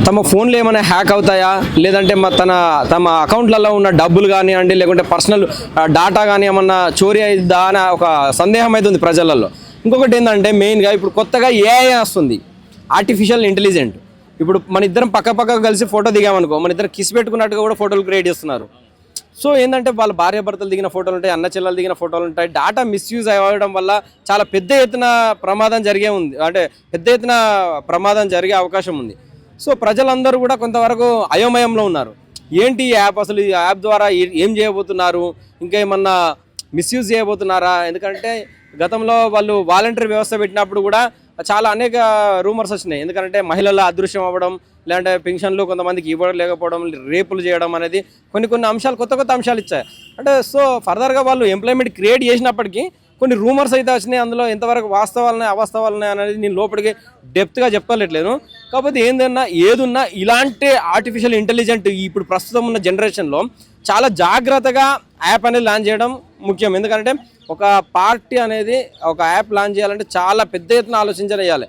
తమ ఫోన్లు ఏమైనా హ్యాక్ అవుతాయా లేదంటే తమ అకౌంట్లలో ఉన్న డబ్బులు కానివ్వండి లేకుంటే పర్సనల్ డాటా కానీ ఏమన్నా చోరీ అయిద్దా అని ఒక సందేహం అయితే ఉంది ప్రజలలో. ఇంకొకటి ఏంటంటే మెయిన్గా ఇప్పుడు కొత్తగా ఏఐ వస్తుంది, ఆర్టిఫిషియల్ ఇంటెలిజెంట్. ఇప్పుడు మన ఇద్దరం పక్క కలిసి ఫోటో దిగామనుకో, మన ఇద్దరం కిస్ పెట్టుకున్నట్టుగా కూడా ఫోటోలు క్రియేట్ చేస్తున్నారు. సో ఏంటంటే వాళ్ళ భార్యాభర్తలు దిగిన ఫోటోలు ఉంటాయి, అన్న చెల్లెలు దిగిన ఫోటోలు ఉంటాయి. డాటా మిస్యూజ్ అవ్వడం వల్ల చాలా పెద్ద ఎత్తున ప్రమాదం జరిగే అవకాశం ఉంది. సో ప్రజలందరూ కూడా కొంతవరకు అయోమయంలో ఉన్నారు. ఏంటి ఈ యాప్, అసలు ఈ యాప్ ద్వారా ఏం చేయబోతున్నారు, ఇంకా ఏమన్నా మిస్యూజ్ చేయబోతున్నారా? ఎందుకంటే గతంలో వాళ్ళు వాలంటరీ వ్యవస్థ పెట్టినప్పుడు కూడా చాలా అనేక రూమర్స్ వచ్చినాయి. ఎందుకంటే మహిళల అదృశ్యం అవ్వడం, లేదంటే పెన్షన్లు కొంతమందికి ఇవ్వడం లేకపోవడం, రేపులు చేయడం అనేది కొన్ని అంశాలు కొత్త అంశాలు ఇచ్చాయి. అంటే సో ఫర్దర్గా వాళ్ళు ఎంప్లాయ్మెంట్ క్రియేట్ చేసినప్పటికీ కొన్ని రూమర్స్ అయితే వచ్చినాయి. అందులో ఎంతవరకు వాస్తవాలున్నాయి అవాస్తవాలున్నాయి అనేది నేను లోపలికి డెప్త్గా చెప్పలేట్లేను. కాకపోతే ఏదున్నా ఇలాంటి ఆర్టిఫిషియల్ ఇంటెలిజెంట్ ఇప్పుడు ప్రస్తుతం ఉన్న జనరేషన్లో చాలా జాగ్రత్తగా యాప్ అనేది లాంచ్ చేయడం ముఖ్యం. ఎందుకంటే ఒక పార్టీ అనేది ఒక యాప్ లాంచ్ చేయాలంటే చాలా పెద్ద ఎత్తున ఆలోచించేయాలి.